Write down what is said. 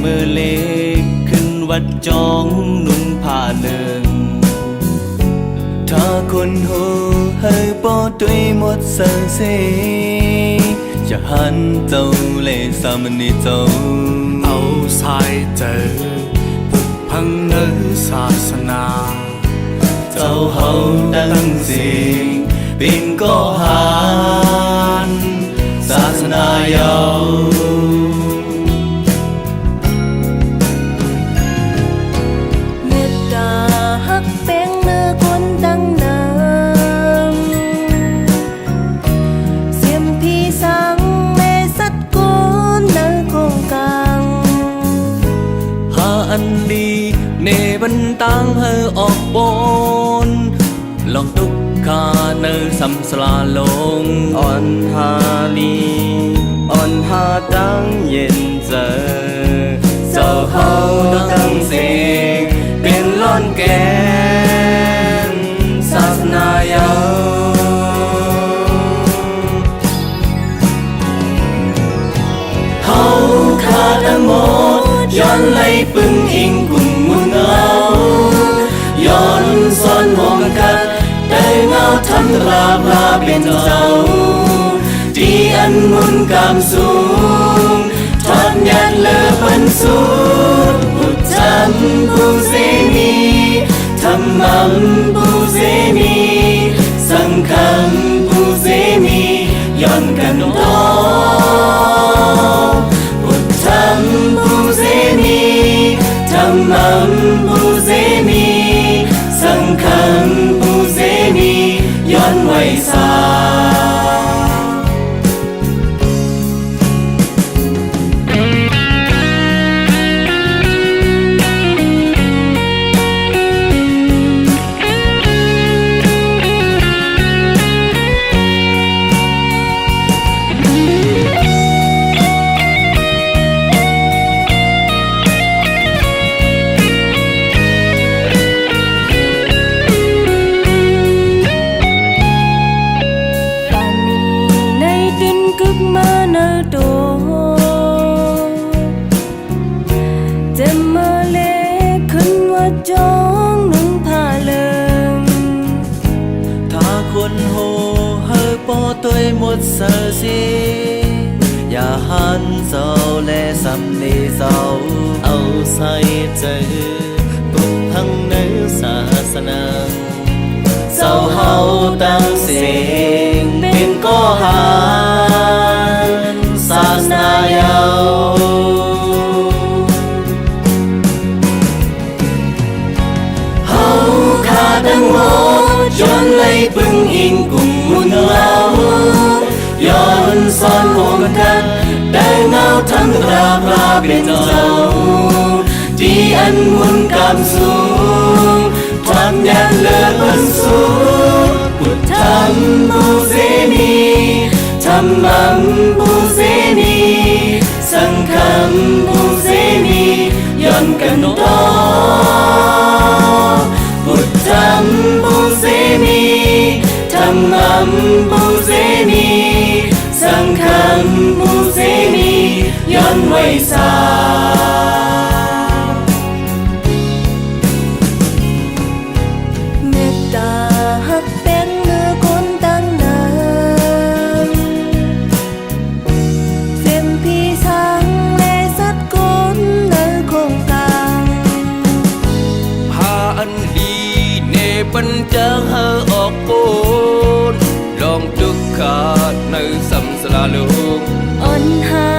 มือเล็กขึ้นวัดจองนุ่งผ้าหนึ่งถ้าคนหูให้ปอด้วยหมดเสียงสีจะหันเจ้าเลยสามนิเจ้าเอาสายเจอปุกพังเนื้อศาสนาเจ้าเฮาตั้งสิ่งเป็นก็หานศาสนาเยาเมตตาฮักแป้งเนื้อคนตั้งนานเสียมพี่สังแม่สัตว์ก้นเนื้อคงกลางหาอันดีเนบันตังให้ออกบนลองทุกขาเนื้อสัมสลาลงอ่อนหาลีอ่อนหาตั้งเย็นเจอเจ้าเฮาตั้งสิ่งเป็นล้อนแกนศาสนาเยาเฮาขาดทั้งหมดย้อนไหลปึงอิงกุ่มมุนเอาย้อนซ้อนมองกันได้เงาทำตราพาเป็นเจ้าที่อันมุนกามสูงทอดยัดเลือปันสูงพุทธัมผู้เสนีธรรมัมผู้เสนีสังฆัมผู้เสนีย้อนกันต่อพุทธัมผู้เสนีธรรมัมผู้เสนีสังฆัมผู้เสนีย้อนไว้สาจองนุ่งผ้าเหลืองถ้าคนโหให้ปอตัวหมดเสียสิอย่าหันเจ้าและสำนีเจ้าเอาใส่ใจปุกพังในศาสนาเจ้าเฮาตั้งสิ่งเป็นก็หานศาสนาเยาทั้งหมดย้อนไหลปึงอิงกุ่มมุนเอาย้อนซ้อนโหมกันได้เงาทั้งราพราเป็นเจ้าที่อันมุนกามสูงทำยันเลือปันสูงพุทธัมผู้เสนีธรรมัมผู้เสนีสังฆัมผู้เสนีย้อนกันต่อพุทธัมผู้เสนีธรรมัมผู้เสนีสังฆัมผู้เสนีย้อนไว้สาเมตตาฮักเป็นเนื้อคนตั้งนานเสียมพี่สังแม่สัตว์ก้นเนื้อคงกลางพาอันดีเนปัญจาหาออกโอนลองทุกขาในสัมสลาลูกอ่อนหา